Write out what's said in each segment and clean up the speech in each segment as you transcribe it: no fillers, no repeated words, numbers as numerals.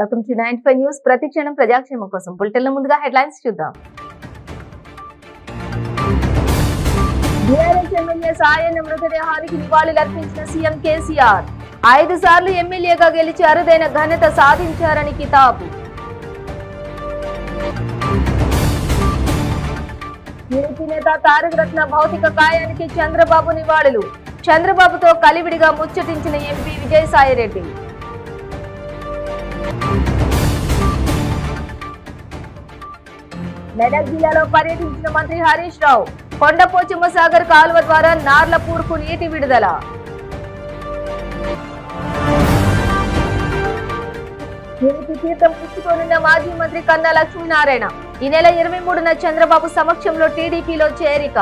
Welcome to 95 news. ప్రతి క్షణం ప్రజాక్షేమం కోసం బులెటిన్ల ముందుగా హెడ్లైన్స్ చూద్దాం. బీఆర్ఎస్ ఎమ్మెల్యే సాయన్న మృతదేహానికి నివాళులర్పించిన సీఎం కేసీఆర్ 5 సార్లు ఎమ్మెల్యేగా గెలిచి అరుదైన ఘనత సాధించారని కితాబు. టీడీపీ నేత తారక రత్న భౌతిక కాయానికి చంద్రబాబు నివాళులు. చంద్రబాబుతో కలివిడిగా ముచ్చటించిన ఎంపీ విజయసాయిరెడ్డి. మెదక్ జిల్లాలో పర్యటించిన మంత్రి హరీష్ రావు. కొండపోచమ్మ సాగర్ కాలువ ద్వారా నార్లపూర్కు నీటి విడుదల. టీడీపీ తీర్థం పుచ్చుకోనున్న మాజీ మంత్రి కన్నా లక్ష్మీనారాయణ. ఈ నెల 23న చంద్రబాబు సమక్షంలో టీడీపీలో చేరిక.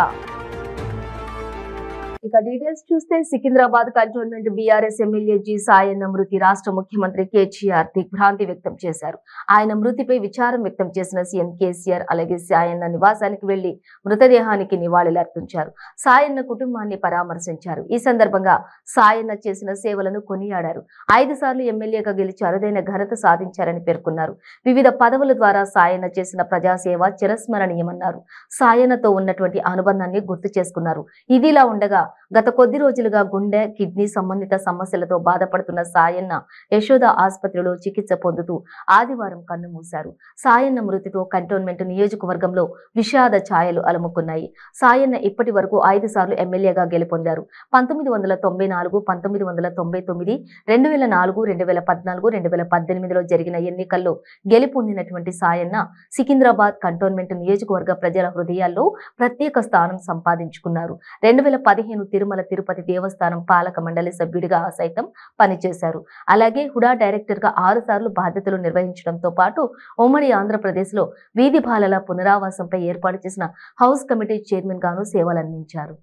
ఇక డీటెయిల్స్ చూస్తే Secunderabad cantonment BRS MLA G Sayanna మృతి రాష్ట్ర ముఖ్యమంత్రి కేసీఆర్ దిగ్భ్రాంతి వ్యక్తం చేశారు. ఆయన మృతిపై విచారం వ్యక్తం చేసిన సీఎం కేసీఆర్ అలాగే సాయన్న నివాసానికి వెళ్లి మృతదేహానికి నివాళులర్పించారు. సాయన్న కుటుంబాన్ని పరామర్శించారు. ఈ సందర్భంగా సాయన్న చేసిన సేవలను కొనియాడారు. 5 సార్లు ఎమ్మెల్యేగా గెలిచి అరుదైన ఘనత సాధించారని పేర్కొన్నారు. వివిధ పదవుల ద్వారా సాయన్న చేసిన ప్రజాసేవ చిరస్మరణీయమన్నారు. సాయన్నతో ఉన్నటువంటి అనుబంధాన్ని గుర్తు చేసుకున్నారు. ఇదిలా ఉండగా గత కొద్ది రోజులుగా గుండె కిడ్నీ సంబంధిత సమస్యలతో బాధపడుతున్న సాయన్న యశోద ఆసుపత్రిలో చికిత్స పొందుతూ ఆదివారం కన్నుమూశారు. సాయన్న మృతితో కంటోన్మెంట్ నియోజకవర్గంలో విషాద ఛాయలు అలుముకున్నాయి. సాయన్న ఇప్పటి వరకు 5 సార్లు ఎమ్మెల్యేగా గెలుపొందారు. 1994, 1999, 2004, 2014, 2018లో జరిగిన ఎన్నికల్లో గెలుపొందినటువంటి సాయన్న సికింద్రాబాద్ కంటోన్మెంట్ నియోజకవర్గ ప్రజల హృదయాల్లో ప్రత్యేక స్థానం సంపాదించుకున్నారు. 2015 తిరుమల తిరుపతి దేవస్థానం పాలక మండలి సభ్యుడిగా సైతం పనిచేశారు. అలాగే హుడా డైరెక్టర్ గా 6 సార్లు బాధ్యతలు నిర్వహించడంతో పాటు ఉమ్మడి ఆంధ్రప్రదేశ్ లో వీధి బాలల పునరావాసంపై ఏర్పాటు చేసిన హౌస్ కమిటీ చైర్మన్ గాను సేవలందించారు.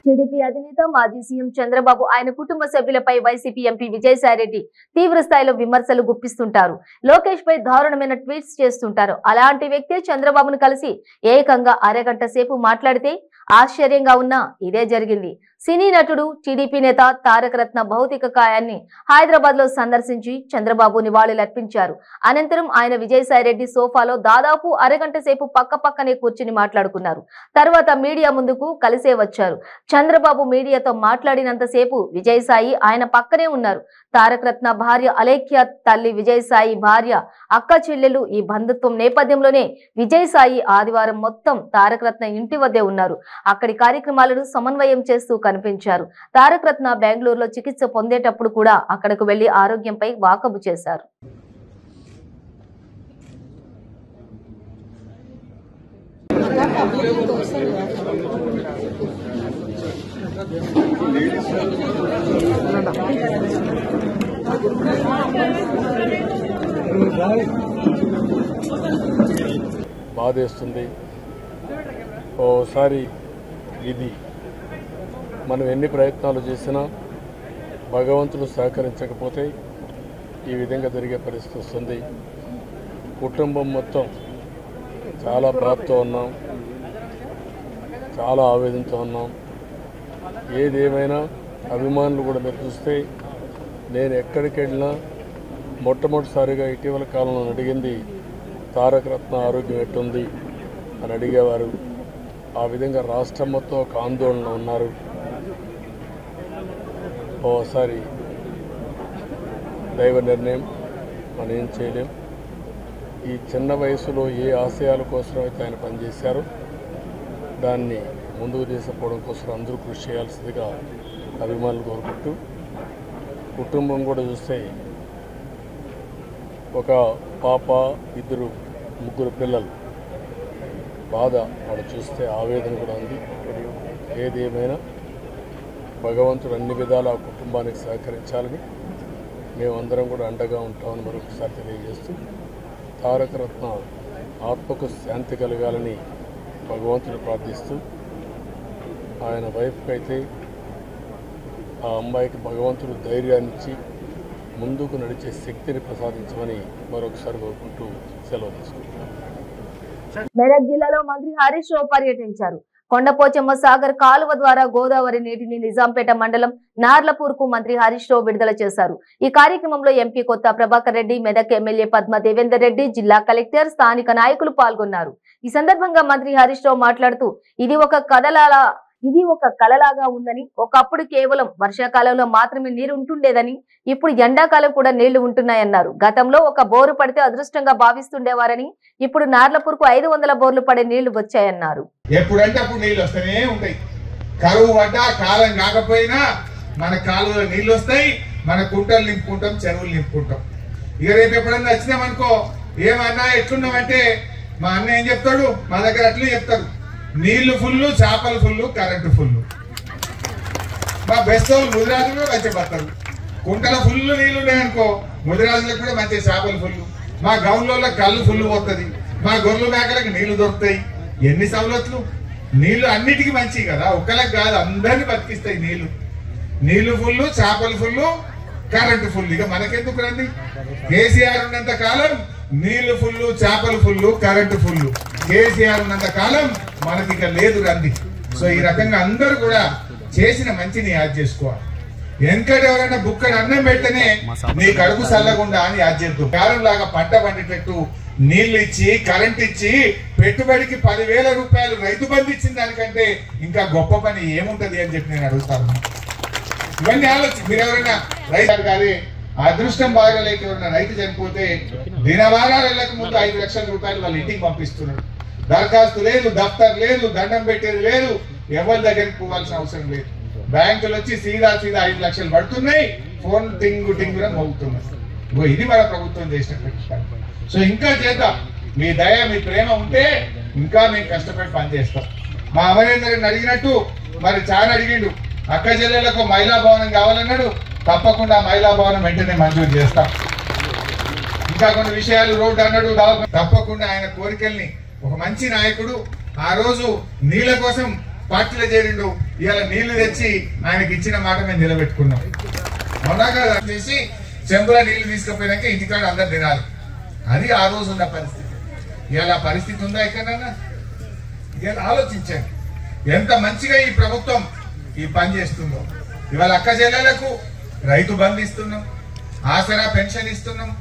టీడీపీ అధినేత మాజీ సీఎం చంద్రబాబు ఆయన కుటుంబ సభ్యులపై వైసీపీ ఎంపీ విజయసాయిరెడ్డి తీవ్ర స్థాయిలో విమర్శలు గుప్పిస్తుంటారు. లోకేష్ పై దారుణమైన ట్వీట్స్ చేస్తుంటారు. అలాంటి వ్యక్తే చంద్రబాబును కలిసి ఏకంగా అరగంట సేపు మాట్లాడితే ఆశ్చర్యంగా ఉన్నా ఇదే జరిగింది. సినీ నటుడు టీడీపీ నేత తారక రత్న భౌతిక కాయాన్ని హైదరాబాద్ లో సందర్శించి చంద్రబాబు నివాళులర్పించారు. అనంతరం ఆయన విజయసాయిరెడ్డి సోఫాలో దాదాపు అరగంట సేపు పక్కనే కూర్చుని మాట్లాడుకున్నారు. తర్వాత మీడియా ముందుకు కలిసే వచ్చారు. చంద్రబాబు మీడియాతో మాట్లాడినంతసేపు విజయసాయి ఆయన పక్కనే ఉన్నారు. తారక రత్న భార్య అలేఖ్య, తల్లి విజయసాయి భార్య, అక్క చెల్లెలు ఈ బంధుత్వం నేపథ్యంలోనే విజయసాయి ఆదివారం మొత్తం తారక రత్న ఇంటి వద్దే ఉన్నారు. అక్కడి కార్యక్రమాలను సమన్వయం చేస్తూ కనిపించారు. తారక రత్న బెంగళూరులో చికిత్స పొందేటప్పుడు కూడా అక్కడకు వెళ్లి ఆరోగ్యంపై వాకబు చేశారు. బాధేస్తుంది. ఓసారి ఇది మనం ఎన్ని ప్రయత్నాలు చేసినా భగవంతుడు సహకరించకపోతే ఈ విధంగా జరిగే పరిస్థితి వస్తుంది. కుటుంబం మొత్తం చాలా బాధతో ఉన్నాం, చాలా ఆవేదనతో ఉన్నాం. ఏదేమైనా అభిమానులు కూడా మీరు చూస్తే నేను ఎక్కడికి వెళ్ళినా మొట్టమొదటిసారిగా ఇటీవల కాలంలో అడిగింది తారక రత్న ఆరోగ్యం ఎట్టుంది అని అడిగేవారు. ఆ విధంగా రాష్ట్రం మొత్తం ఒక ఆందోళనలో ఉన్నారు. ఓసారి దైవ నిర్ణయం, మనం ఏం చేయలేం. ఈ చిన్న వయసులో ఏ ఆశయాల కోసం అయితే ఆయన పనిచేశారో దాన్ని ముందుకు తీసుకుపోవడం కోసం అందరూ కృషి చేయాల్సిందిగా అభిమానులు కోరుకుంటూ కుటుంబం కూడా చూస్తే ఒక పాప, ఇద్దరు, ముగ్గురు పిల్లలు. బాధ వాళ్ళు చూస్తే ఆవేదన కూడా ఉంది. ఏది ఏమైనా భగవంతుడు అన్ని విధాల ఆ కుటుంబానికి సహకరించాలని మేమందరం కూడా అండగా ఉంటామని మరొకసారి తెలియజేస్తూ, తారక రత్న ఆత్మకు శాంతి కలగాలని భగవంతుడు ప్రార్థిస్తూ, ఆయన వైఫ్కి అయితే ఆ అమ్మాయికి భగవంతుడు ధైర్యాన్ని ఇచ్చి ముందుకు నడిచే శక్తిని ప్రసాదించమని మరొకసారి కోరుకుంటూ సెలవు తీసుకుంటున్నాను. మెదక్ జిల్లాలో మంత్రి హరీష్ రావు పర్యటించారు. కొండపోచమ్మ సాగర్ కాలువ ద్వారా గోదావరి నీటిని నిజాంపేట మండలం నార్లపూర్ కు మంత్రి హరీష్ రావు విడుదల చేశారు. ఈ కార్యక్రమంలో ఎంపీ కొత్త ప్రభాకర్ రెడ్డి, మెదక్ ఎమ్మెల్యే పద్మ దేవేందర్ రెడ్డి, జిల్లా కలెక్టర్, స్థానిక నాయకులు పాల్గొన్నారు. ఈ సందర్భంగా మంత్రి హరీష్ రావు మాట్లాడుతూ, ఇది ఒక కలలాగా ఉందని, ఒకప్పుడు కేవలం వర్షాకాలంలో మాత్రమే నీరు ఉంటుండేదని, ఇప్పుడు ఎండాకాలం కూడా నీళ్లు ఉంటున్నాయన్నారు. గతంలో ఒక బోరు పడితే అదృష్టంగా భావిస్తుండేవారని, ఇప్పుడు నార్లపూర్కు 500 బోర్లు పడే నీళ్లు వచ్చాయన్నారు. ఎప్పుడంటే అప్పుడు నీళ్లు వస్తూనే ఉంటాయి. కరువు పడ్డా కాలం కాకపోయినా మన కాలువలో నీళ్లు వస్తాయి, మన కుంటలు నింపుకుంటాం, చెరువులు నింపుకుంటాం. ఇక రేపు ఎప్పుడన్నా వచ్చినామనుకో, ఏమన్నా ఎట్లున్నామంటే మా అన్న ఏం చెప్తాడు, మా దగ్గర అట్లే చెప్తారు, నీళ్లు ఫుల్లు, చేపలు ఫుల్లు, కరెంటు ఫుల్లు. మా బెస్ట్ ముదిరాజులు కూడా మంచిగా పడతారు. కుంటల ఫుల్లు నీళ్లు ఉన్నాయనుకో, ముదిరాజులకు కూడా మంచి చేపలు ఫుల్లు. మా గౌన్లో కళ్ళు ఫుల్లు పోతుంది, మా గొర్రెలు మేకలకు నీళ్లు దొరుకుతాయి. ఎన్ని సవలతులు! నీళ్లు అన్నిటికీ మంచివి కదా, ఒక్కలకు కాదు, అందరినీ బతికిస్తాయి నీళ్లు. నీళ్లు ఫుల్లు, చేపలు ఫుల్లు, కరెంటు ఫుల్. ఇక మనకెందుకు రండి, కేసీఆర్ ఉన్నంత కాలం నీళ్లు ఫుల్లు, చేపలు ఫుల్లు, కరెంటు ఫుల్లు. కేసీఆర్ ఉన్నంత కాలం మనకి ఇక లేదు రండి. సో ఈ రకంగా అందరూ కూడా చేసిన మంచిని యాద్ చేసుకోవాలి. వెనకటి ఎవరైనా బుక్కడు అన్నం పెడితేనే నీ కడుపు చల్లకుండా అని యాద్ చేద్దాం. కాలం లాగా పంట పండేటట్టు నీళ్లు ఇచ్చి, కరెంట్ ఇచ్చి, పెట్టుబడికి 10,000 రూపాయలు రైతు బంధు ఇచ్చిన దానికంటే ఇంకా గొప్ప పని ఏముంటది అని చెప్పి నేను అడుగుతాను. ఇవన్నీ ఆలోచించి మీరు ఎవరైనా రైతు కాదు, అదృష్టం బాగాలేక ఎవరైనా రైతు చనిపోతే దినవారాలకు ముందు 5 లక్షల రూపాయలు వాళ్ళ ఇంటికి పంపిస్తున్నారు. దరఖాస్తు లేదు, దఫ్తర్ లేదు, దండం పెట్టేది లేదు, ఎవరి దగ్గరికి పోవాల్సిన అవసరం లేదు. బ్యాంకులు వచ్చి సీదా 5 లక్షలు పడుతున్నాయి, ఫోన్ టింగు టింగుగా మోగుతున్నాయి. ఇది మన ప్రభుత్వం చేసినటువంటి పని. సో ఇంకా చేద్దాం. మీ దయ, మీ ప్రేమ ఉంటే ఇంకా మేము కష్టపడి పనిచేస్తాం. మా అమరేందర్ని అడిగినట్టు మరి చాలా అడిగిండు, అక్క చెల్లెలకు మహిళా భవనం కావాలన్నాడు. తప్పకుండా మహిళా భవనం వెంటనే మంజూరు చేస్తాం. ఇంకా కొన్ని విషయాలు రోడ్డు అన్నాడు, తప్పకుండా ఆయన కోరికల్ని, ఒక మంచి నాయకుడు ఆ రోజు నీళ్ల కోసం పార్టీలో చేరిండు, ఇవాళ నీళ్లు తెచ్చి ఆయనకి ఇచ్చిన మాట మేము నిలబెట్టుకున్నాం. మొన్నగా చేసి చెంబుల నీళ్లు తీసుకుపోయినాక ఇంటికాడ అందరు తినాలి. అది ఆ రోజు ఉన్న పరిస్థితి. ఇవాళ పరిస్థితి ఉందా ఎక్కడన్నా? ఇవాళ ఆలోచించండి ఎంత మంచిగా ఈ ప్రభుత్వం ఈ పని చేస్తుందో. ఇవాళ అక్క చెల్లెలకు రైతు బంధు ఇస్తున్నాం, ఆసరా పెన్షన్ ఇస్తున్నాం,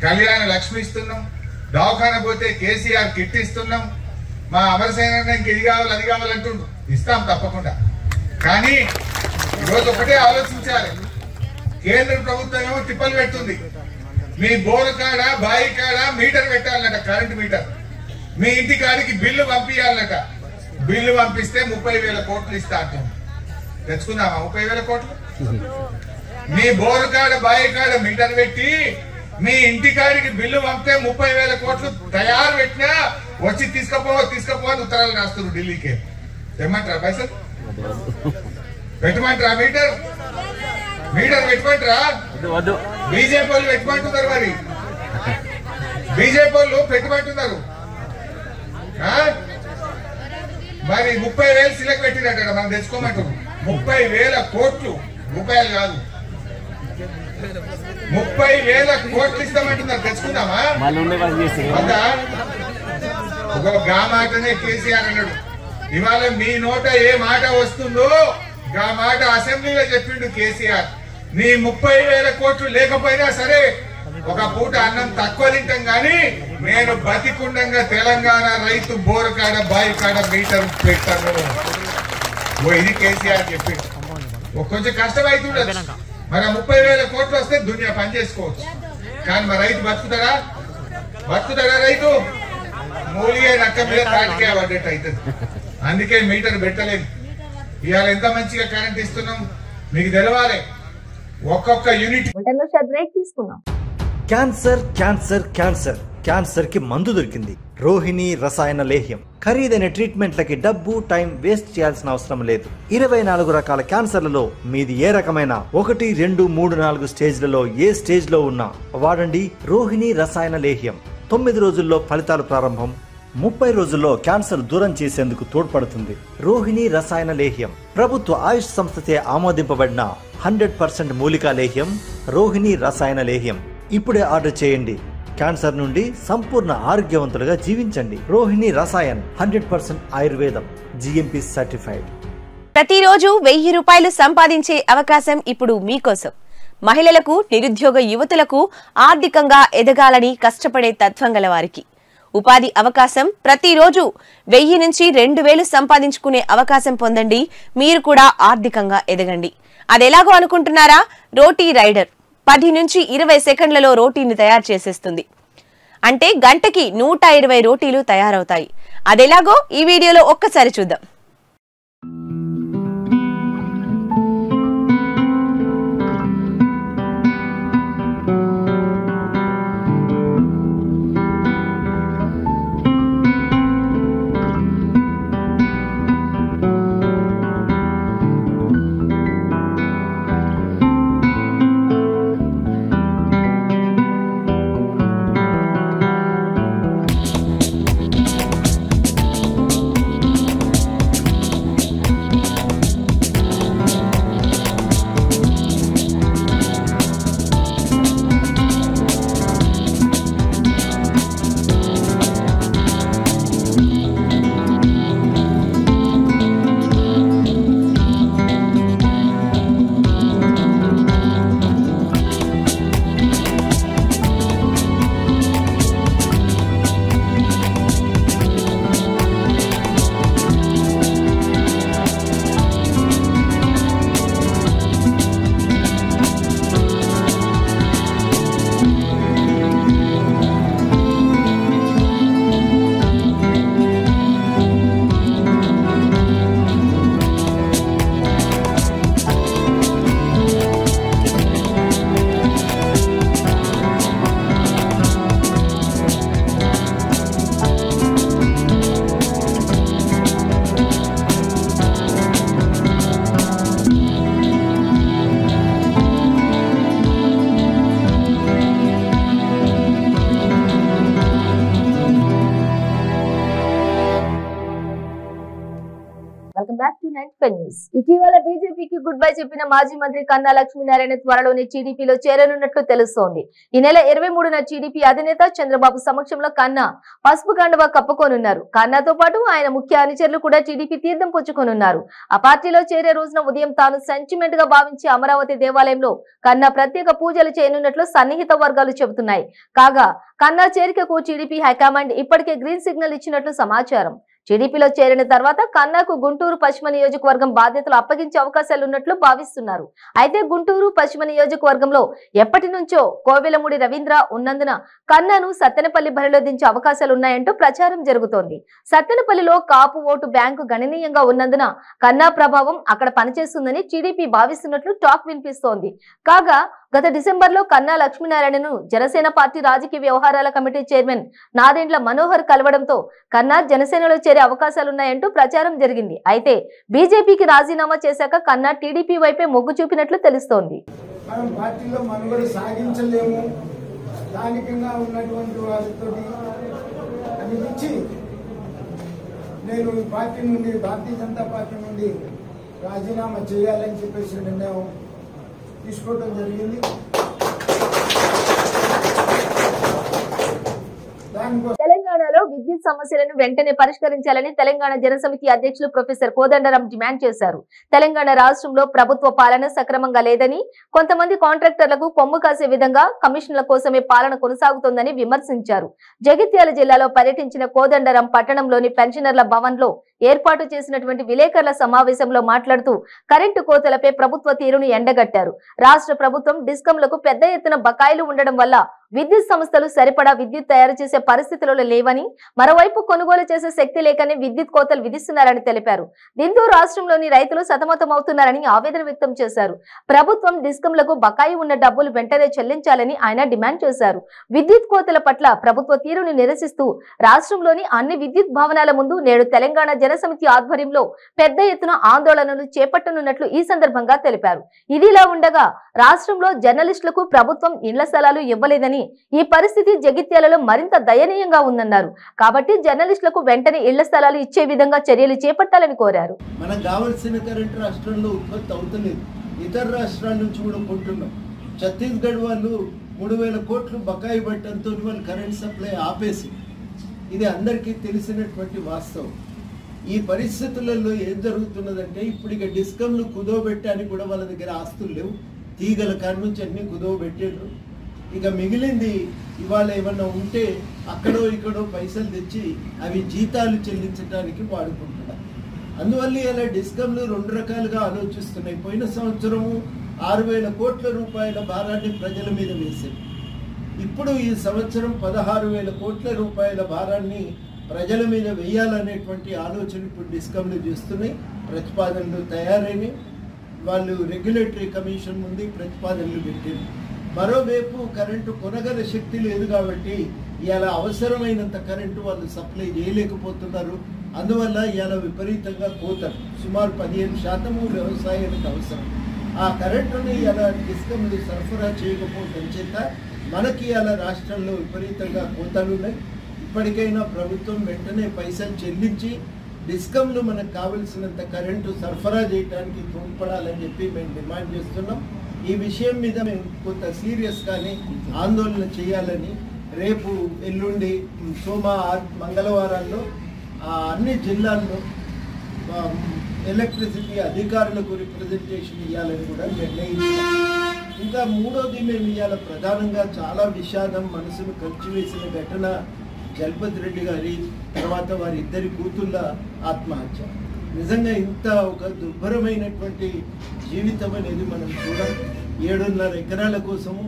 కళ్యాణ లక్ష్మి ఇస్తున్నాం, దవాఖాన పోతే కేసీఆర్ కిట్ ఇస్తున్నాం. మా అమరసేన ఇంక ఇది కావాలి, అది కావాలంటుండు, ఇస్తాం తప్పకుండా. కానీ ఈరోజు ఒకటే ఆలోచించాలి, కేంద్ర ప్రభుత్వం ఏమో తిప్పలు పెడుతుంది. మీ బోరు కాడ, బాయి కాడ మీటర్ పెట్టాలన్నట, కరెంట్ మీటర్. మీ ఇంటి కాడికి బిల్లు పంపించాలన్నట. బిల్లు పంపిస్తే 30,000 కోట్లు ఇస్తా అంటాం. తెచ్చుకుందామా 30,000 కోట్లు? మీ బోరు కాడ, బాయి కాడ మీటర్ పెట్టి మీ ఇంటి కాడికి బిల్లు పంపితే 30,000 కోట్లు తయారు పెట్టినా వచ్చి తీసుకపోని ఉత్తరాలు రాస్తున్నారు ఢిల్లీకి. తెమ్మంటారా పైసలు? పెట్టమంటారా మీటర్ పెట్టమంటారా? బీజేపీ వాళ్ళు పెట్టమంటున్నారు, మరి బీజేపీ వాళ్ళు పెట్టమంటున్నారు. మరి 30,000 సిలెక్ట్ పెట్టినట్ట మనం తెచ్చుకోమంటారు. 30,000 కోట్లు, రూపాయలు కాదు, 30,000 కోట్లు ఇస్తామంటున్నారు. తెచ్చుకుందామా? గా మాటనే కేసీఆర్ అన్నాడు. ఇవాళ మీ నోట ఏ మాట వస్తుందో గా మాట అసెంబ్లీలో చెప్పిండు కేసీఆర్. నీ 30,000 కోట్లు లేకపోయినా సరే ఒక పూట అన్నం తక్కువ తింటాం, కానీ నేను బతికుండంగా తెలంగాణ రైతు బోరు కాడ, బాయి కాడ మీటర్ పెట్టాను. ఇది కేసీఆర్ చెప్పిండు. కొంచెం కష్టం అవుతుండదు. మరి 30,000 కోట్లు వస్తే దునియా పని చేసుకోవచ్చు. కానీ మరి రైతు బతుకుతాడా? రైతు మూలిగే నక్క మీద తాటికే పడ్డట్టు అవుతుంది. అందుకే మీటర్ పెట్టలేదు. ఇవాళ ఎంత మంచిగా కరెంట్ ఇస్తున్నాం మీకు తెలవాలి. ఒక్కొక్క యూనిట్ బ్రేక్ తీసుకున్నాం. క్యాన్సర్ క్యాన్సర్ క్యాన్సర్ క్యాన్సర్ కి మందు దొరికింది. రోహిణి రసాయన లేహ్యం. ఖరీదైన ట్రీట్మెంట్లకి డబ్బు టైం వేస్ట్ చేయాల్సిన అవసరం లేదు. 24 రకాల క్యాన్సర్లలో మీది ఏ రకమైన 1, 2, 3, 4 స్టేజ్లలో ఏ స్టేజ్ లో ఉన్నా వాడండి రోహిణి రసాయన లేహ్యం. 9 రోజుల్లో ఫలితాలు ప్రారంభం. 30 రోజుల్లో క్యాన్సర్ దూరం చేసేందుకు తోడ్పడుతుంది. రోహిణి రసాయన లేహ్యం ప్రభుత్వ ఆయుష్ సంస్థచే ఆమోదింపబడిన 100% మూలికా లేహ్యం రోహిణి రసాయన లేహ్యం. ఇప్పుడే ఆర్డర్ చేయండి. క్యాన్సర్ నుండి సంపూర్ణ ఆరోగ్యవంతులుగా జీవించండి. రోహిణి రసాయన్ 100% ఆయుర్వేదం GMP సర్టిఫైడ్. ప్రతిరోజు 1000 రూపాయలు సంపాదించే అవకాశం ఇప్పుడు మీకోసం. మహిళలకు, నిరుద్యోగ యువతులకు ఆర్థికంగా ఎదగాలని కష్టపడే తత్వం గల వారికి ఉపాధి అవకాశం. ప్రతిరోజు 1000 నుంచి 2000 సంపాదించుకునే అవకాశం పొందండి. మీరు కూడా ఆర్థికంగా ఎదగండి. అదెలాగో అనుకుంటున్నారా? రోటీ రైడర్ 10 నుంచి 20 సెకండ్లలో రోటీని తయారు చేసేస్తుంది. అంటే గంటకి 120 రోటీలు తయారవుతాయి. అదెలాగో ఈ వీడియోలో ఒక్కసారి చూద్దాం. ఇటీవల బీజేపీకి గుడ్ బై చెప్పిన మాజీ మంత్రి కన్నా లక్ష్మీనారాయణ త్వరలోనే టీడీపీలో చేరనున్నట్లు తెలుస్తోంది. ఈ నెల 23న టీడీపీ అధినేత చంద్రబాబు సమక్షంలో కన్నా పసుపు కండువా కప్పుకోనున్నారు. కన్నాతో పాటు ఆయన ముఖ్య అనుచరులు కూడా టీడీపీ తీర్థం పుచ్చుకోనున్నారు. ఆ పార్టీలో చేరే రోజున ఉదయం తాను సెంటిమెంట్ గా భావించి అమరావతి దేవాలయంలో కన్నా ప్రత్యేక పూజలు చేయనున్నట్లు సన్నిహిత వర్గాలు చెబుతున్నాయి. కాగా కన్నా చేరికకు టీడీపీ హైకమాండ్ ఇప్పటికే గ్రీన్ సిగ్నల్ ఇచ్చినట్లు సమాచారం. టీడీపీలో చేరిన తర్వాత కన్నాకు గుంటూరు పశ్చిమ నియోజకవర్గం బాధ్యతలు అప్పగించే అవకాశాలున్నట్లు భావిస్తున్నారు. అయితే గుంటూరు పశ్చిమ నియోజకవర్గంలో ఎప్పటి నుంచో కోవెలమూడి రవీంద్ర ఉన్నందున కన్నాను సత్తెనపల్లి బరిలో దించే అవకాశాలున్నాయంటూ ప్రచారం జరుగుతోంది. సత్తెనపల్లిలో కాపు ఓటు బ్యాంకు గణనీయంగా ఉన్నందున కన్నా ప్రభావం అక్కడ పనిచేస్తుందని టీడీపీ భావిస్తున్నట్లు టాక్ వినిపిస్తోంది. కాగా గత డిసెంబర్లో కన్నా లక్ష్మీనారాయణను జనసేన పార్టీ రాజకీయ వ్యవహారాల కమిటీ చైర్మన్ నాదెండ్ల మనోహర్ కలవడంతో కన్నా జనసేనలో చేరే అవకాశాలున్నాయంటూ ప్రచారం జరిగింది. అయితే బీజేపీకి రాజీనామా చేశాక కన్నా టీడీపీ వైపే మొగ్గు చూపినట్లు తెలుస్తోంది. మనం పార్టీలో మనుగడ సాగించలేము, స్థానికంగా ఉన్నటువంటి వారితో అనిపించి నేను ఈ పార్టీ నుండి, భారతీయ జనతా పార్టీ నుండి రాజీనామా చేయాలని చెప్పేసి నిర్ణయం తీసుకోవడం జరిగింది. తెలంగాణలో విద్యుత్ సమస్యలను వెంటనే పరిష్కరించాలని తెలంగాణ జనసమితి అధ్యక్షులు ప్రొఫెసర్ కోదండరాం డిమాండ్ చేశారు. తెలంగాణ రాష్ట్రంలో ప్రభుత్వ పాలన సక్రమంగా లేదని, కొంతమంది కాంట్రాక్టర్లకు కొమ్ము కాసే విధంగా కమిషన్ల కోసమే పాలన కొనసాగుతోందని విమర్శించారు. జగిత్యాల జిల్లాలో పర్యటించిన కోదండరాం పట్టణంలోని పెన్షనర్ల భవన్ లో ఏర్పాటు చేసినటువంటి విలేకరుల సమావేశంలో మాట్లాడుతూ కరెంటు కోతలపై ప్రభుత్వ తీరును ఎండగట్టారు. రాష్ట్ర ప్రభుత్వం డిస్కంలకు పెద్ద ఎత్తున బకాయిలు ఉండడం వల్ల విద్యుత్ సంస్థలు సరిపడా విద్యుత్ తయారు చేసే పరిస్థితుల్లో లేవని, మరోవైపు కొనుగోలు చేసే శక్తి లేకనే విద్యుత్ కోతలు విధిస్తున్నారని తెలిపారు. దీంతో రాష్ట్రంలోని రైతులు సతమతమవుతున్నారని ఆవేదన వ్యక్తం చేశారు. ప్రభుత్వం డిస్కంలకు బకాయి ఉన్న డబ్బులు వెంటనే చెల్లించాలని ఆయన డిమాండ్ చేశారు. విద్యుత్ కోతల పట్ల ప్రభుత్వ తీరును నిరసిస్తూ రాష్ట్రంలోని అన్ని విద్యుత్ భవనాల ముందు నేడు తెలంగాణ జనసమితి ఆధ్వర్యంలో పెద్ద ఎత్తున ఆందోళనలు చేపట్టనున్నట్లు ఈ సందర్భంగా తెలిపారు. ఇదిలా ఉండగా రాష్ట్రంలో జర్నలిస్టులకు ప్రభుత్వం ఇళ్ల స్థలాలు ఇవ్వలేదని, ఈ పరిస్థితి జగిత్యాలలో మరింత దయనీయంగా ఉందన్నారు. కాబట్టి జర్నలిస్టులకు వెంటనే ఇళ్ల స్థలాలు ఇచ్చే విధంగా చర్యలు చేపట్టాలని కోరారు. మనకు కావాల్సిన కరెంట్ రాష్ట్రంలో ఉత్పత్తి అవుతలేదు. ఇతర రాష్ట్రాల నుంచి కూడా కొంటున్నాం. ఛత్తీస్గఢ్ వాళ్ళు 3000 కోట్లు బకాయి పట్టడంతో వాళ్ళు కరెంట్ సప్లై ఆపేసి, ఇది అందరికీ తెలిసినటువంటి వాస్తవం. ఈ పరిస్థితులలో ఏం జరుగుతున్నదంటే ఇప్పుడు ఇక డిస్కంలు కుదోబెట్టడానికి కూడా వాళ్ళ దగ్గర ఆస్తులు లేవు. తీగల కాడ నుంచి అన్ని కుదోబెట్టారు. ఇక మిగిలింది ఇవాళ ఏమన్నా ఉంటే అక్కడో ఇక్కడో పైసలు తెచ్చి అవి జీతాలు చెల్లించడానికి వాడుకుంటున్నారు. అందువల్ల ఇలా డిస్కంలు 2 రకాలుగా ఆలోచిస్తున్నాయి. పోయిన సంవత్సరము 6000 కోట్ల రూపాయల భారాన్ని ప్రజల మీద వేసింది. ఇప్పుడు ఈ సంవత్సరం 16,000 కోట్ల రూపాయల భారాన్ని ప్రజల మీద వేయాలనేటువంటి ఆలోచన ఇప్పుడు డిస్కంలు చేస్తున్నాయి. ప్రతిపాదనలు తయారైనవి. వాళ్ళు రెగ్యులేటరీ కమిషన్ ముందు ప్రతిపాదనలు పెట్టారు. మరోవైపు కరెంటు కొనగల శక్తి లేదు కాబట్టి ఇవాళ అవసరమైనంత కరెంటు వాళ్ళు సప్లై చేయలేకపోతున్నారు. అందువల్ల ఇవాళ విపరీతంగా కోతలు సుమారు 15% వ్యవసాయానికి అవసరం. ఆ కరెంటుని ఇవాళ డిస్కంలు సరఫరా చేయకపోవడం చేత మనకి ఇవాళ రాష్ట్రంలో విపరీతంగా కోతలు ఉన్నాయి. ఇప్పటికైనా ప్రభుత్వం వెంటనే పైసలు చెల్లించి డిస్కంలు మనకు కావలసినంత కరెంటు సరఫరా చేయడానికి తోడ్పడాలని చెప్పి మేము డిమాండ్ చేస్తున్నాం. ఈ విషయం మీద మేము కొంత సీరియస్గానే ఆందోళన చేయాలని రేపు ఎల్లుండి మంగళవారాల్లో అన్ని జిల్లాల్లో ఎలక్ట్రిసిటీ అధికారులకు రిప్రజెంటేషన్ ఇవ్వాలని కూడా నిర్ణయించాం. ఇంకా మూడోది మేము ఇవాళ ప్రధానంగా చాలా విషాదం మనసును కలిచివేసిన ఘటన జల్పతి రెడ్డి గారి తర్వాత వారి ఇద్దరి కూతుళ్ళ ఆత్మహత్య. నిజంగా ఇంత ఒక దుర్భరమైనటువంటి జీవితం అనేది మనం చూడం. 7.5 ఎకరాల కోసము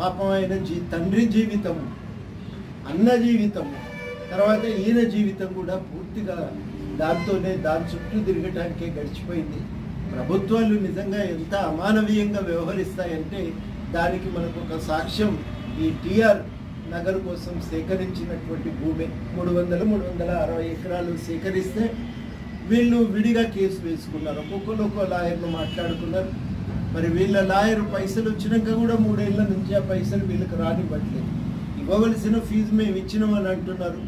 పాపం ఆయన తండ్రి జీవితము, అన్న జీవితము, తర్వాత ఈయన జీవితం కూడా పూర్తిగా దాంతోనే దాని చుట్టూ తిరగటానికే గడిచిపోయింది. ప్రభుత్వాలు నిజంగా ఎంత అమానవీయంగా వ్యవహరిస్తాయంటే దానికి మనకు ఒక సాక్ష్యం ఈ టిఆర్ నగర్ కోసం సేకరించినటువంటి భూమి 360 ఎకరాలు సేకరిస్తే వీళ్ళు విడిగా కేసు వేసుకున్నారు. ఒక్కొక్క లాయర్ను మాట్లాడుకున్నారు. మరి వీళ్ళ లాయర్ పైసలు వచ్చినాక కూడా 3 ఏళ్ల నుంచి ఆ పైసలు వీళ్ళకి రానివ్వట్లేదు. ఇవ్వవలసిన ఫీజు మేము ఇచ్చినామని అంటున్నారు.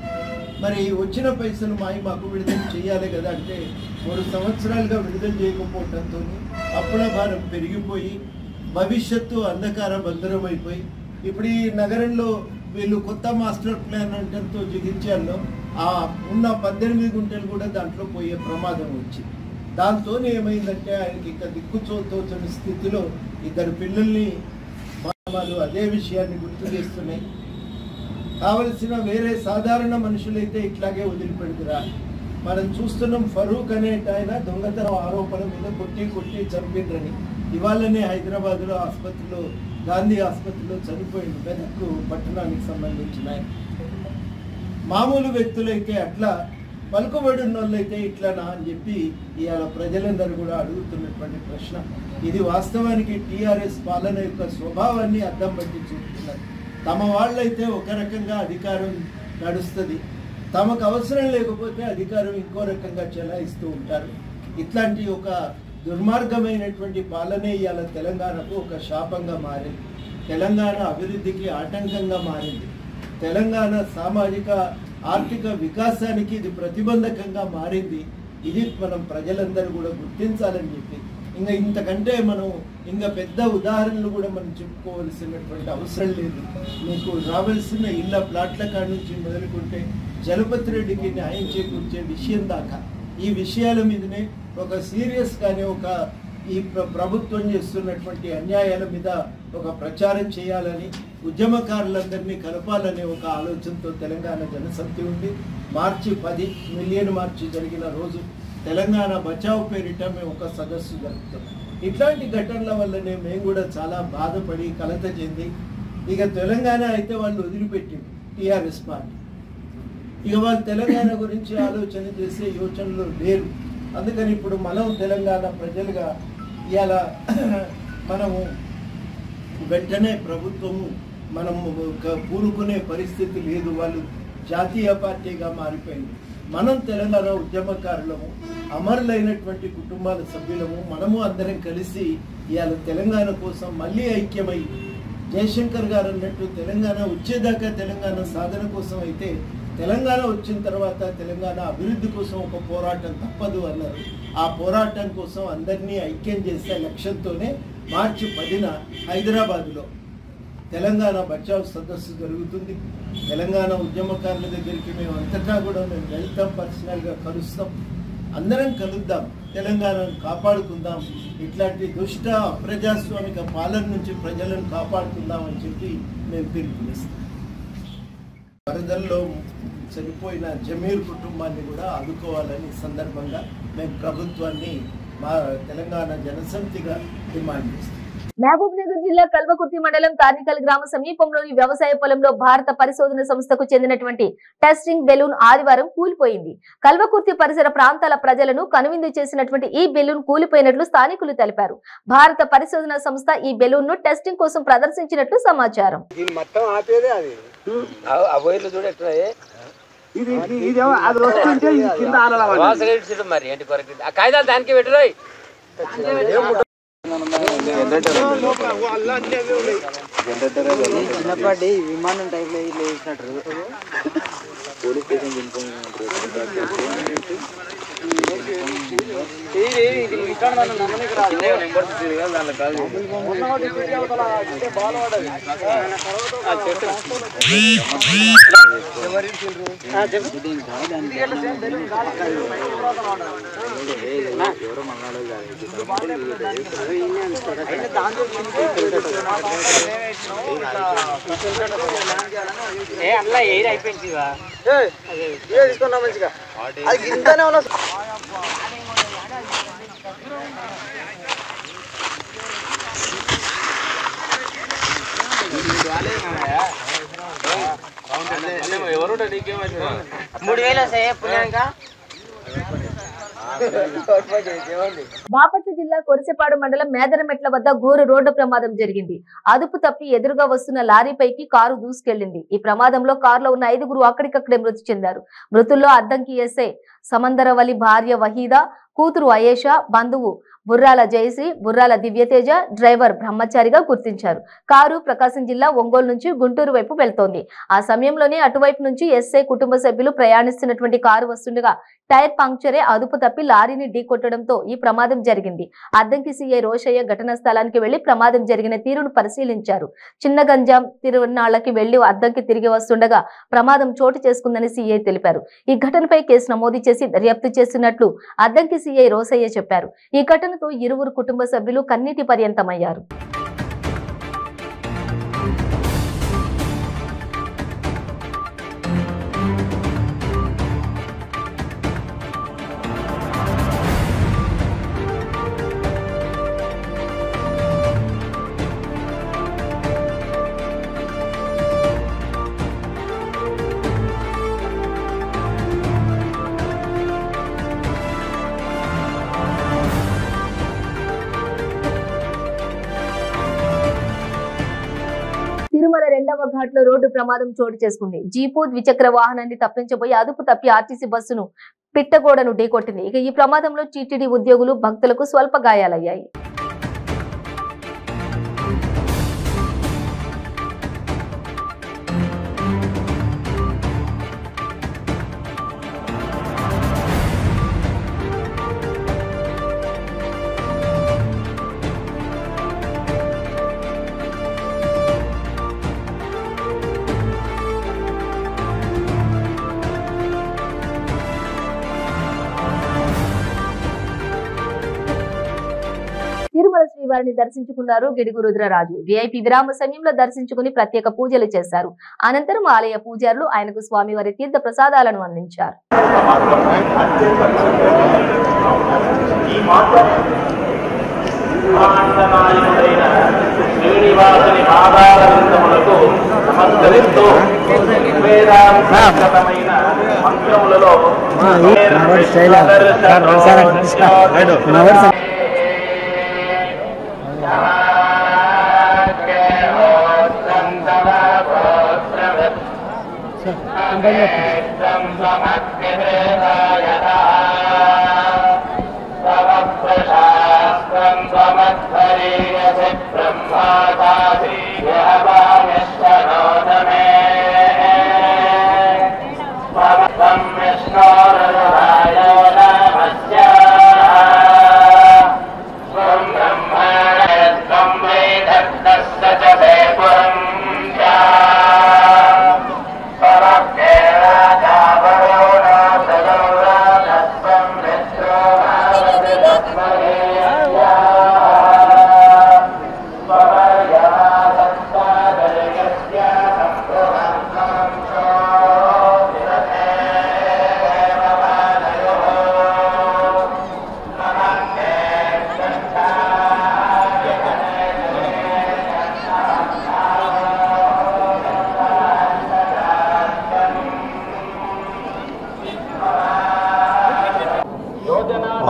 మరి వచ్చిన పైసలు మాకు విడుదల చేయాలి కదా అంటే 3 సంవత్సరాలుగా విడుదల చేయకపోవడంతో అప్పుల భారం పెరిగిపోయి భవిష్యత్తు అంధకార బంధరం అయిపోయి ఇప్పుడు ఈ నగరంలో వీళ్ళు కొత్త మాస్టర్ ప్లాన్ అంటంతో జగిత్యాల్లో ఆ ఉన్న 18 గుంటలు కూడా దాంట్లో పోయే ప్రమాదం వచ్చింది. దాంతో ఏమైందంటే ఆయనకి ఇంకా దిక్కుతోచని స్థితిలో 2 పిల్లల్ని వాళ్ళు అదే విషయాన్ని గుర్తు చేస్తున్నాయి. కావలసిన వేరే సాధారణ మనుషులైతే ఇట్లాగే వదిలిపెడుతురా. మనం చూస్తున్నాం ఫరూక్ అనే ఆయన దొంగతనం ఆరోపణ మీద కొట్టి చంపిండ్రని ఇవాళనే హైదరాబాద్లో ఆసుపత్రిలో గాంధీ ఆసుపత్రిలో చనిపోయింది. మెదక్ పట్టణానికి సంబంధించిన మామూలు వ్యక్తులైతే అట్లా, పలుకుబడి ఉన్న వాళ్ళైతే ఇట్లానా అని చెప్పి ఇవాళ ప్రజలందరూ కూడా అడుగుతున్నటువంటి ప్రశ్న. ఇది వాస్తవానికి టీఆర్ఎస్ పాలన యొక్క స్వభావాన్ని అద్దం పట్టి చూపుతున్నారు. తమ వాళ్ళైతే ఒక రకంగా అధికారం నడుస్తుంది, తమకు అవసరం లేకపోతే అధికారం ఇంకో రకంగా చెలాయిస్తూ ఉంటారు. ఇట్లాంటి ఒక దుర్మార్గమైనటువంటి పాలనే ఇవాళ తెలంగాణకు ఒక శాపంగా మారింది. తెలంగాణ అభివృద్ధికి ఆటంకంగా మారింది. తెలంగాణ సామాజిక ఆర్థిక వికాసానికి ఇది ప్రతిబంధకంగా మారింది. ఇది మనం ప్రజలందరూ కూడా గుర్తించాలని చెప్పి ఇంకా ఇంతకంటే మనం ఇంకా పెద్ద ఉదాహరణలు కూడా మనం చెప్పుకోవాల్సినటువంటి అవసరం లేదు. మీకు రావాల్సిన ఇళ్ళ ప్లాట్ల కాడి నుంచి మొదలుకుంటే జలపతి రెడ్డికి న్యాయం చేకూర్చే విషయం దాకా ఈ విషయాల మీదనే ఒక సీరియస్గానే ఒక ఈ ప్రభుత్వం చేస్తున్నటువంటి అన్యాయాల మీద ఒక ప్రచారం చేయాలని, ఉద్యమకారులందరినీ కలపాలనే ఒక ఆలోచనతో తెలంగాణ జనసమితి ఉంది. మార్చి 10 మిలియన్ మార్చి జరిగిన రోజు తెలంగాణ బచావ్ పేరిట మేము ఒక సదస్సు జరుపుతాం. ఇట్లాంటి ఘటనల వల్లనే మేము కూడా చాలా బాధపడి కలత చెంది ఇక తెలంగాణ అయితే వాళ్ళు వదిలిపెట్టింది టీఆర్ఎస్ పార్టీ. ఇక వాళ్ళు తెలంగాణ గురించి ఆలోచన చేసే యోచనలో లేరు. అందుకని ఇప్పుడు మనం తెలంగాణ ప్రజలుగా ఇవాళ మనము వెంటనే ప్రభుత్వము మనము పూనుకునే పరిస్థితి లేదు. వాళ్ళు జాతీయ పార్టీగా మారిపోయింది. మనం తెలంగాణ ఉద్యమకారులము, అమరులైనటువంటి కుటుంబాల సభ్యులము, మనము అందరం కలిసి ఇవాళ తెలంగాణ కోసం మళ్ళీ ఐక్యమై జయశంకర్ గారు అన్నట్టు తెలంగాణ వచ్చేదాకా తెలంగాణ సాధన కోసం అయితే తెలంగాణ వచ్చిన తర్వాత తెలంగాణ అభివృద్ధి కోసం ఒక పోరాటం తప్పదు అన్నారు. ఆ పోరాటం కోసం అందరినీ ఐక్యం చేసే లక్ష్యంతోనే మార్చి 10న హైదరాబాద్లో తెలంగాణ బచావ్ సదస్సు జరుగుతుంది. తెలంగాణ ఉద్యమకారుల దగ్గరికి మేము అంతటా కూడా మేము వెళ్తాం, పర్సనల్గా కలుస్తాం. అందరం కలుద్దాం, తెలంగాణను కాపాడుకుందాం, ఇట్లాంటి దుష్ట అప్రజాస్వామిక పాలన నుంచి ప్రజలను కాపాడుకుందాం అని చెప్పి మేము పిలుపునిస్తాం. వరదల్లో చనిపోయిన జమీర్ కుటుంబాన్ని కూడా ఆదుకోవాలని సందర్భంగా మేము ప్రభుత్వాన్ని మా తెలంగాణ జనసమితిగా డిమాండ్ చేస్తాం. మహబూబ్ నగర్ జిల్లా కల్వకుర్తి మండలం తార్నికల్ గ్రామ సమీపంలోని వ్యవసాయ పొలంలో భారత పరిశోధన సంస్థకు చెందినటువంటి టెస్టింగ్ బెలూన్ ఆదివారం కూలిపోయింది. కల్వకుర్తి పరిసర ప్రాంతాల ప్రజలను కనువిందు చేసినటువంటి ఈ బెలూన్ కూలిపోయినట్లు స్థానికులు తెలిపారు. భారత పరిశోధన సంస్థ ఈ బెలూన్ ను టెస్టింగ్ కోసం ప్రదర్శించినట్లు సమాచారం. చిన్నపాటి విమానం టైప్ లో వేసినట్టు పోలీస్ స్టేషన్ ఎవరో మన్నాడు అట్లా ఎయిర్ అయిపోయింది తీసుకున్నా మంచిగా అది ఇంతనే ఉన్నా. ఎవరు నీకేమైంది? 3000 వస్తాయి పుణ్యానికా. బాపట్ల జిల్లా కొరిసెపాడు మండలం మేదరమెట్ల వద్ద ఘోర రోడ్డు ప్రమాదం జరిగింది. అదుపు తప్పి ఎదురుగా వస్తున్న లారీపైకి కారు దూసుకెళ్లింది. ఈ ప్రమాదంలో కారులో ఉన్న 5గురు అక్కడికక్కడే మృతి చెందారు. మృతుల్లో అద్దంకి ఎస్ఐ సమందరవలి భార్య వహీదా, కూతురు అయేషా, బంధువు బుర్రాల జయశ్రీ, బుర్రాల దివ్యతేజ, డ్రైవర్ బ్రహ్మచారిగా గుర్తించారు. కారు ప్రకాశం జిల్లా ఒంగోలు నుంచి గుంటూరు వైపు వెళ్తోంది. ఆ సమయంలోనే అటువైపు నుంచి ఎస్ఐ కుటుంబ సభ్యులు ప్రయాణిస్తున్నటువంటి కారు వస్తుండగా టైర్ పంక్చరే అదుపు తప్పి లారీని ఢీకొట్టడంతో ఈ ప్రమాదం జరిగింది. అద్దంకి సీఐ రోషయ్య ఘటనా స్థలానికి వెళ్లి ప్రమాదం జరిగిన తీరును పరిశీలించారు. చిన్న గంజాం తిరునాళ్లకి వెళ్లి అద్దంకి తిరిగి వస్తుండగా ప్రమాదం చోటు చేసుకుందని సీఐ తెలిపారు. ఈ ఘటనపై కేసు నమోదు చేసి దర్యాప్తు చేస్తున్నట్లు అద్దంకి సీఐ రోషయ్య చెప్పారు. ఈ ఘటనతో ఇరువురు కుటుంబ సభ్యులు కన్నీటి పర్యంతమయ్యారు. తిరుమల 2వ ఘాట్లో రోడ్డు ప్రమాదం చోటు చేసుకుంది. జీపు ద్విచక్ర వాహనాన్ని తప్పించబోయి అదుపు తప్పి ఆర్టీసీ బస్సును పిట్టగోడను ఢీకొట్టింది. ఇక ఈ ప్రమాదంలో టీటీడీ ఉద్యోగులు, భక్తులకు స్వల్ప గాయాలయ్యాయి. తిరుమల శ్రీవారిని దర్శించుకున్నారు గిడుగు రుద్రరాజు. విఐపి విరామ సమయంలో దర్శించుకుని ప్రత్యేక పూజలు చేశారు. అనంతరం ఆలయ పూజారులు ఆయనకు స్వామివారి తీర్థ ప్రసాదాలను అందించారు. బ్రహ్మాండనాయకుడైన శ్రీనివాసుని పాదారవిందములకు నమస్కరిస్తూ వేదాంతమైన మంత్రములలో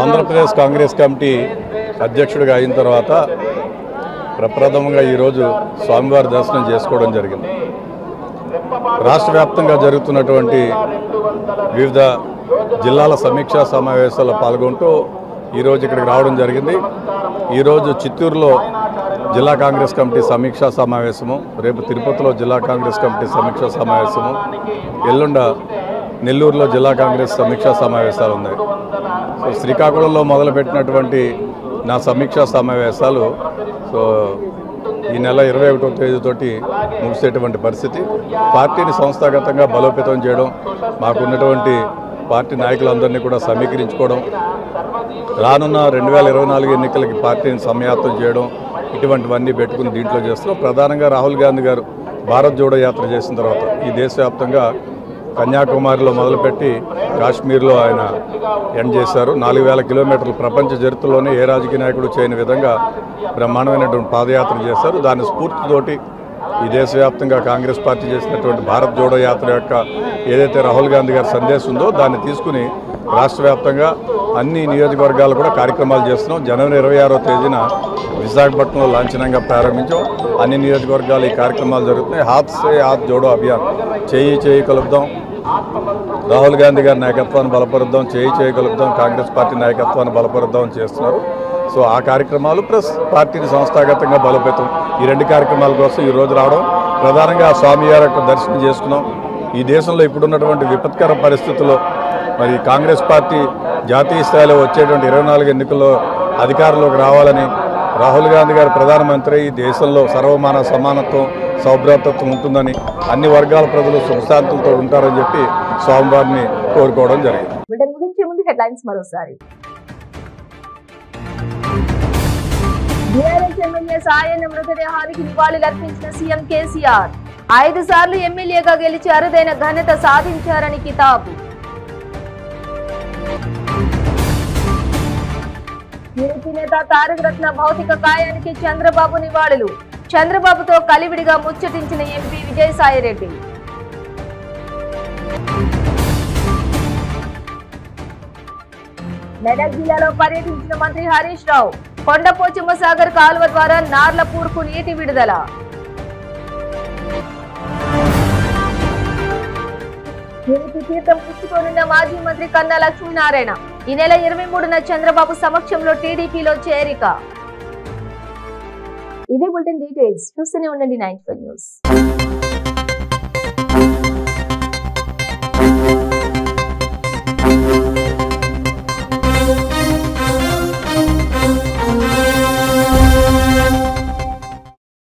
ఆంధ్రప్రదేశ్ కాంగ్రెస్ కమిటీ అధ్యక్షుడిగా అయిన తర్వాత ప్రప్రథమంగా ఈరోజు స్వామివారి దర్శనం చేసుకోవడం జరిగింది. రాష్ట్ర వ్యాప్తంగా జరుగుతున్నటువంటి వివిధ జిల్లాల సమీక్షా సమావేశాల్లో పాల్గొంటూ ఈరోజు ఇక్కడికి రావడం జరిగింది. ఈరోజు చిత్తూరులో జిల్లా కాంగ్రెస్ కమిటీ సమీక్షా సమావేశము, రేపు తిరుపతిలో జిల్లా కాంగ్రెస్ కమిటీ సమీక్షా సమావేశము, ఎల్లుండ నెల్లూరులో జిల్లా కాంగ్రెస్ సమీక్షా సమావేశాలు ఉన్నాయి. సో శ్రీకాకుళంలో మొదలుపెట్టినటువంటి నా సమీక్షా సమావేశాలు ఈ నెల 21వ తేదీతోటి ముగిసేటువంటి పరిస్థితి. పార్టీని సంస్థాగతంగా బలోపేతం చేయడం, మాకున్నటువంటి పార్టీ నాయకులందరినీ కూడా సమీకరించుకోవడం, రానున్న 2024 ఎన్నికలకి పార్టీని సమయాత్తం చేయడం, ఇటువంటివన్నీ పెట్టుకుని దీంట్లో చేస్తున్నాం. ప్రధానంగా రాహుల్ గాంధీ గారు భారత్ జోడో యాత్ర చేసిన తర్వాత ఈ దేశవ్యాప్తంగా కన్యాకుమారిలో మొదలుపెట్టి కాశ్మీర్లో ఆయన ఎండ్ చేశారు. 4000 కిలోమీటర్లు ప్రపంచ చరిత్రలోనే ఏ రాజకీయ నాయకుడు చేయని విధంగా బ్రహ్మాండమైనటువంటి పాదయాత్ర చేశారు. దాని స్ఫూర్తితోటి ఈ దేశవ్యాప్తంగా కాంగ్రెస్ పార్టీ చేసినటువంటి భారత్ జోడో యాత్ర యొక్క ఏదైతే రాహుల్ గాంధీ గారి సందేశం ఉందో దాన్ని తీసుకుని రాష్ట్ర వ్యాప్తంగా అన్ని నియోజకవర్గాలు కూడా కార్యక్రమాలు చేస్తున్నాం. జనవరి 26వ తేదీన విశాఖపట్నంలో లాంఛనంగా ప్రారంభించాం. అన్ని నియోజకవర్గాలు ఈ కార్యక్రమాలు జరుగుతున్నాయి. హాత్ సే హాత్ జోడో అభియాన్, చేయి చేయి కలుపుదాం, రాహుల్ గాంధీ గారి నాయకత్వాన్ని బలపరుద్దాం, చేయి చేయి కలుపుదాం, కాంగ్రెస్ పార్టీ నాయకత్వాన్ని బలపరుద్దాం అని చేస్తున్నారు. సో ఆ కార్యక్రమాలు ప్లస్ పార్టీని సంస్థాగతంగా బలోపేతం, ఈ రెండు కార్యక్రమాల కోసం ఈరోజు రావడం. ప్రధానంగా స్వామివారి యొక్క దర్శనం చేసుకున్నాం. ఈ దేశంలో ఇప్పుడున్నటువంటి విపత్కర పరిస్థితుల్లో మరి కాంగ్రెస్ పార్టీ జాతీయ స్థాయిలో వచ్చేటువంటి 24 ఎన్నికల్లో అధికారంలోకి రావాలని, రాహుల్ గాంధీ గారు ప్రధానమంత్రి ఈ దేశంలో సర్వమానవ సమానత్వం సౌభ్రాతత్వం ఉంటుందని, అన్ని వర్గాల ప్రజలు సుఖశాంతులతో ఉంటారని చెప్పి స్వామివారిని కోరుకోవడం జరిగింది. ముగించే ముందు హెడ్లైన్స్ మరోసారి. బీఆర్ఎస్ ఎమ్మెల్యే సాయన్న మృతదేహానికి నివాళులర్పించిన సీఎం కేసీఆర్. 5 సార్లు ఎమ్మెల్యేగా గెలిచి అరుదైన ఘనత సాధించారని కితాబు. టీడీపీ నేత తారక రత్న భౌతిక కాయానికి చంద్రబాబు నివాళులు. చంద్రబాబుతో కలివిడిగా ముచ్చటించిన ఎంపీ విజయసాయిరెడ్డి. మెదక్ జిల్లాలో పర్యటించిన మంత్రి హరీష్ రావు. కొండపోచమ్మ సాగర్ కాలువ ద్వారా నార్లపూర్కు నీటి విడుదల. టీడీపీ తీర్థం పుచ్చుకోనున్న మాజీ మంత్రి కన్నా లక్ష్మీనారాయణ. ఈ నెల 23న చంద్రబాబు సమక్షంలో టీడీపీలో చేరిక. ఇదే బులెటిన్ డీటెయిల్స్. చూస్తూనే ఉండండి 95 న్యూస్.